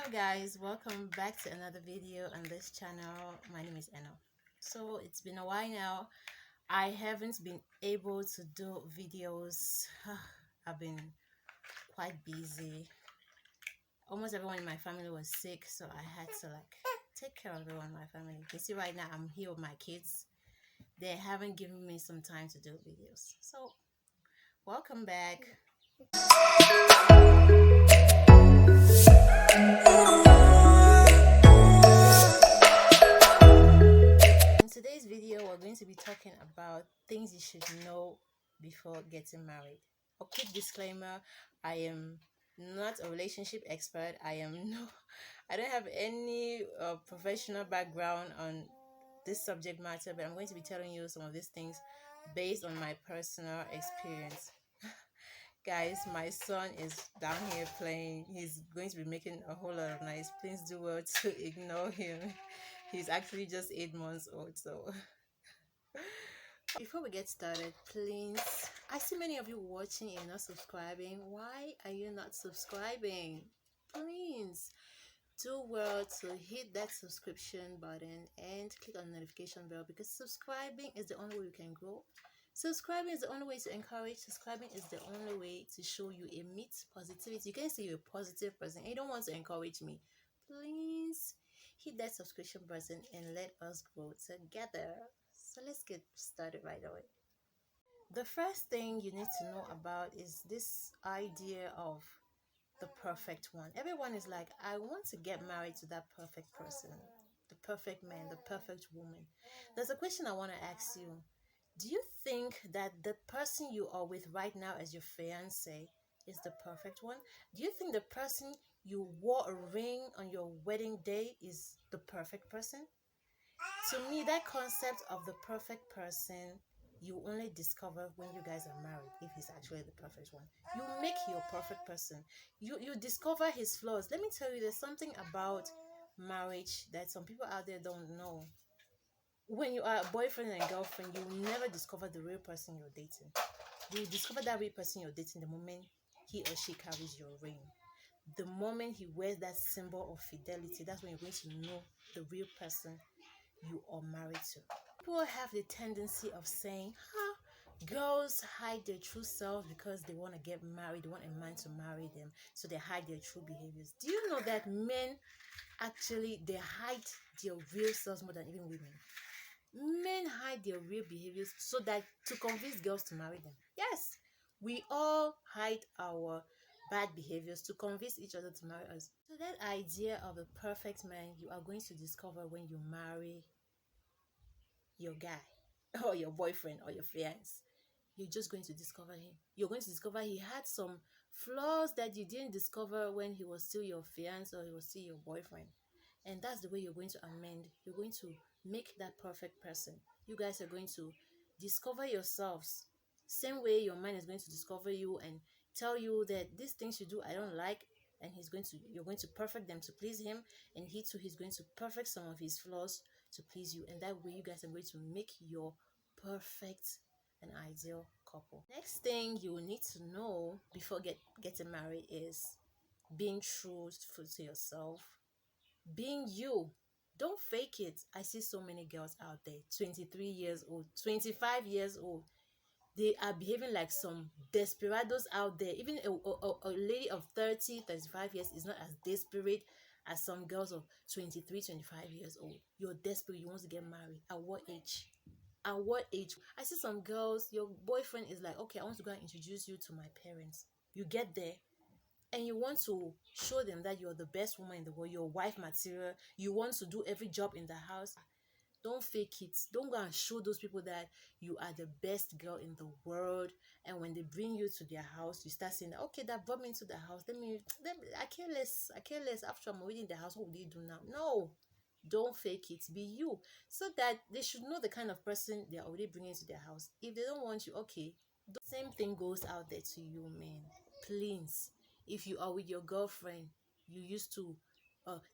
Hello guys, welcome back to another video on this channel. My name is Eno. So it's been a while now. I haven't been able to do videos. I've been quite busy. Almost everyone in my family was sick, so I had to take care of everyone in my family. You see right now I'm here with my kids. They haven't given me some time to do videos. So welcome back. In today's video, we're going to be talking about things you should know before getting married. A quick disclaimer, I am not a relationship expert. I don't have any professional background on this subject matter, but I'm going to be telling you some of these things based on my personal experience. Guys, my son is down here playing. He's going to be making a whole lot of noise. Please do well to ignore him. He's actually just 8 months old, so before we get started, please, I see many of you watching and not subscribing. Why are you not subscribing? Please do well to hit that subscription button and click on the notification bell, because subscribing is the only way you can grow. Subscribing is the only way to encourage. Subscribing is the only way to show you emit positivity. You can say you're a positive person and you don't want to encourage me. Please hit that subscription button and let us grow together. So let's get started right away. The first thing you need to know about is this idea of the perfect one. Everyone is like, I want to get married to that perfect person, the perfect man, the perfect woman. There's a question I want to ask you. Do you think that the person you are with right now as your fiance is the perfect one? Do you think the person you wore a ring on your wedding day is the perfect person? To me, that concept of the perfect person you only discover when you guys are married, if he's actually the perfect one. You make your perfect person. You discover his flaws. Let me tell you, there's something about marriage that some people out there don't know. When you are a boyfriend and girlfriend, you will never discover the real person you're dating. You discover that real person you're dating the moment he or she carries your ring. The moment he wears that symbol of fidelity, that's when you're going to know the real person you are married to. People have the tendency of saying, girls hide their true selves because they want to get married, they want a man to marry them, so they hide their true behaviors. Do you know that men actually, they hide their real selves more than even women? Men hide their real behaviors so that to convince girls to marry them. Yes, we all hide our bad behaviors to convince each other to marry us. So that idea of a perfect man you are going to discover when you marry your guy or your boyfriend or your fiance. You're just going to discover him. You're going to discover he had some flaws that you didn't discover when he was still your fiance or he was still your boyfriend. And that's the way you're going to amend. You're going to make that perfect person. You guys are going to discover yourselves. Same way your mind is going to discover you and tell you that these things you do I don't like, and you're going to perfect them to please him, and he too he's going to perfect some of his flaws to please you, and that way you guys are going to make your perfect and ideal couple. Next thing you will need to know before getting married is being true to yourself, being you. Don't fake it. I see so many girls out there, 23 years old, 25 years old. They are behaving like some desperados out there. Even a lady of 30, 35 years is not as desperate as some girls of 23, 25 years old. You're desperate. You want to get married. At what age? At what age? I see some girls, your boyfriend is like, okay, I want to go and introduce you to my parents. You get there and you want to show them that you're the best woman in the world, you're wife material, you want to do every job in the house. Don't fake it. Don't go and show those people that you are the best girl in the world, and when they bring you to their house you start saying, okay, that brought me into the house, I care less, after I'm already in the house, what will they do now? No, don't fake it. Be you, so that they should know the kind of person they're already bringing to their house. If they don't want you, okay, the same thing goes out there to you, man. Please, if you are with your girlfriend, you used to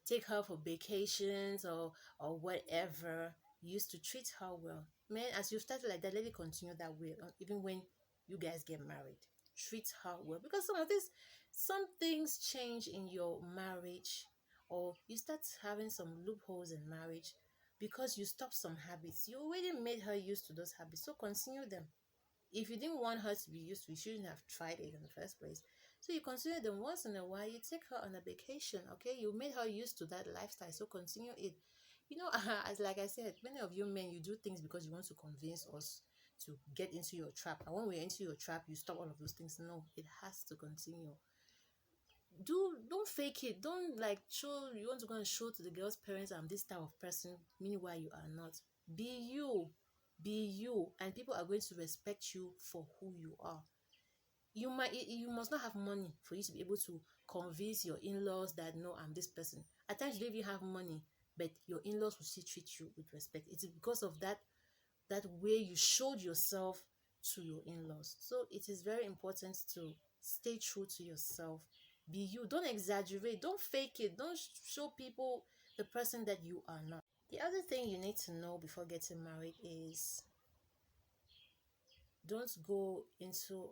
take her for vacations or whatever, you used to treat her well, man. As you started like that, let it continue that way, even when you guys get married. Treat her well, because some things change in your marriage or you start having some loopholes in marriage because you stop some habits. You already made her used to those habits, so continue them. If you didn't want her to be used to it, you shouldn't have tried it in the first place. So you continue them. Once in a while, you take her on a vacation, okay? You made her used to that lifestyle, so continue it. As like I said, many of you men, you do things because you want to convince us to get into your trap. And when we're into your trap, you stop all of those things. No, it has to continue. Don't fake it. Don't like show you want to go and show to the girl's parents I'm this type of person. Meanwhile, you are not. Be you. Be you, and people are going to respect you for who you are. You must not have money for you to be able to convince your in-laws that no, I'm this person. At times you don't even have money, but your in-laws will still treat you with respect. It's because of that way you showed yourself to your in-laws. So it is very important to stay true to yourself. Be you. Don't exaggerate. Don't fake it. Don't show people the person that you are not. The other thing you need to know before getting married is don't go into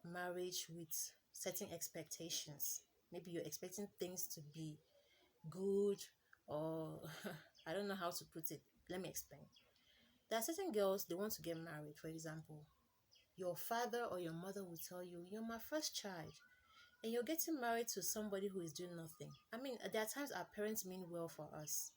marriage with certain expectations. Maybe you're expecting things to be good, or I don't know how to put it. Let me explain. There are certain girls, they want to get married. For example, your father or your mother will tell you, you're my first child, and you're getting married to somebody who is doing nothing. I mean, there are times our parents mean well for us.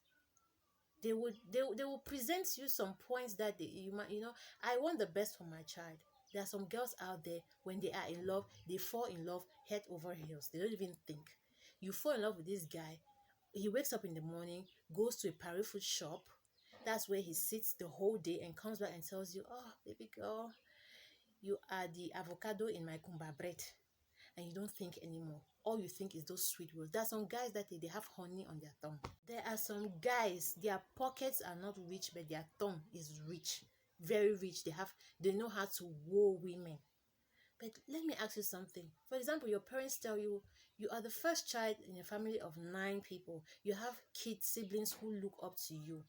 They will present you some points that I want the best for my child. There are some girls out there, when they are in love, they fall in love head over heels. They don't even think. You fall in love with this guy, he wakes up in the morning, goes to a Paris food shop. That's where he sits the whole day and comes back and tells you, oh baby girl, you are the avocado in my kumba bread. And you don't think anymore. All you think is those sweet words. There are some guys that they have honey on their tongue. There are some guys, their pockets are not rich, but their tongue is rich. Very rich. They know how to woo women. But let me ask you something. For example, your parents tell you, you are the first child in a family of 9 people. You have kids, siblings who look up to you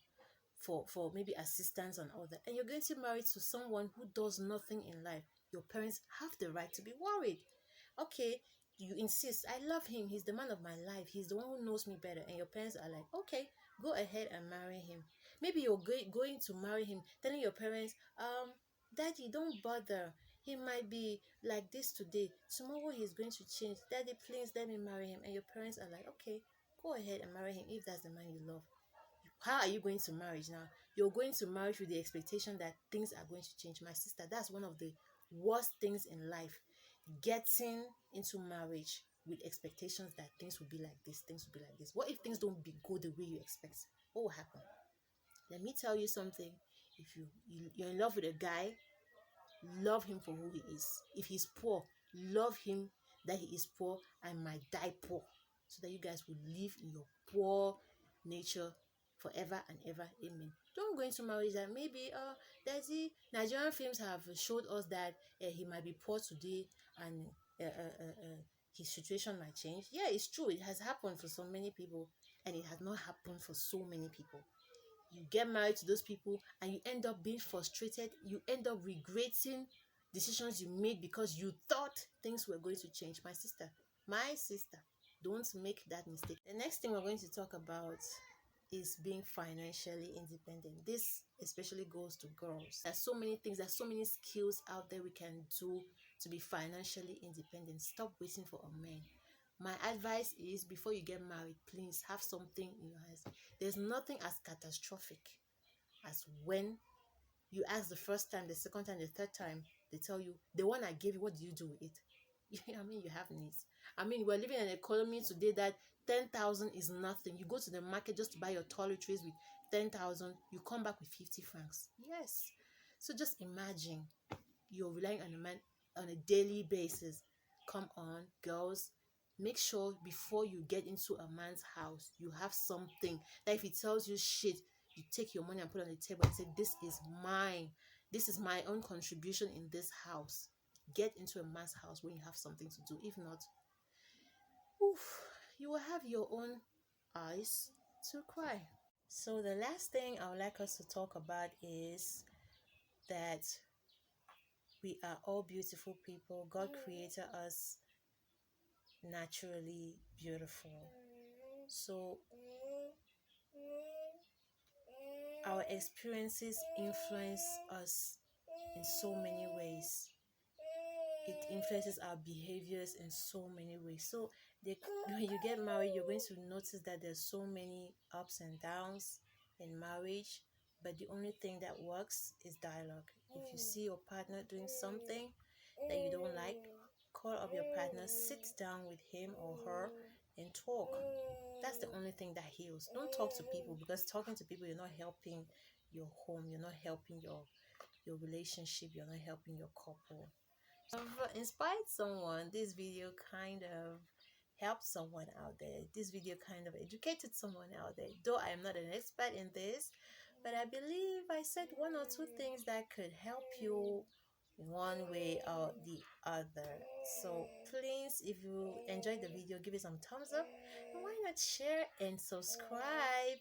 for maybe assistance and all that. And you're going to marry to someone who does nothing in life. Your parents have the right to be worried. Okay, you insist, I love him, he's the man of my life, he's the one who knows me better, and your parents are like, okay, go ahead and marry him. Maybe you're going to marry him, telling your parents, daddy, don't bother, he might be like this today, tomorrow he's going to change, daddy, please let me marry him. And your parents are like, okay, go ahead and marry him if that's the man you love. How are you going to marriage now? You're going to marriage with the expectation that things are going to change. My sister, that's one of the worst things in life. Getting into marriage with expectations that things will be like this, things will be like this. What if things don't go the way you expect? What will happen? Let me tell you something. If you're in love with a guy, love him for who he is. If he's poor, love him that he is poor and might die poor, so that you guys will live in your poor nature forever and ever. Amen. Don't go into marriage that maybe there's Nigerian films have showed us that he might be poor today, and his situation might change. Yeah, it's true. It has happened for so many people, and it has not happened for so many people. You get married to those people and you end up being frustrated. You end up regretting decisions you made because you thought things were going to change. My sister, don't make that mistake. The next thing we're going to talk about is being financially independent. This especially goes to girls. There's so many things, there's so many skills out there we can do to be financially independent. Stop waiting for a man. My advice is, before you get married, please have something in your hands. There's nothing as catastrophic as when you ask the first time, the second time, the third time, they tell you, the one I gave you, what do you do with it? I mean, you have needs. I mean, we're living in an economy today that 10,000 is nothing. You go to the market just to buy your toiletries with 10,000, you come back with 50 francs. Yes. So just imagine you're relying on a man on a daily basis. Come on, girls. Make sure before you get into a man's house, you have something that if he tells you shit, you take your money and put it on the table and say, this is mine. This is my own contribution in this house. Get into a man's house when you have something to do. If not, you will have your own eyes to cry. So the last thing I would like us to talk about is that we are all beautiful people. God created us naturally beautiful. So our experiences influence us in so many ways. It influences our behaviors in so many ways. So when you get married, you're going to notice that there's so many ups and downs in marriage, but the only thing that works is dialogue. If you see your partner doing something that you don't like, call up your partner, sit down with him or her and talk. That's the only thing that heals. Don't talk to people, because talking to people, you're not helping your home, you're not helping your relationship, you're not helping your couple. I've inspired someone. This video kind of helped someone out there. This video kind of educated someone out there. Though I am not an expert in this, but I believe I said one or two things that could help you one way or the other. So please, if you enjoyed the video, give it some thumbs up. And why not share and subscribe?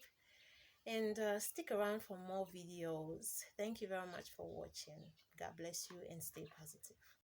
And stick around for more videos. Thank you very much for watching. God bless you and stay positive.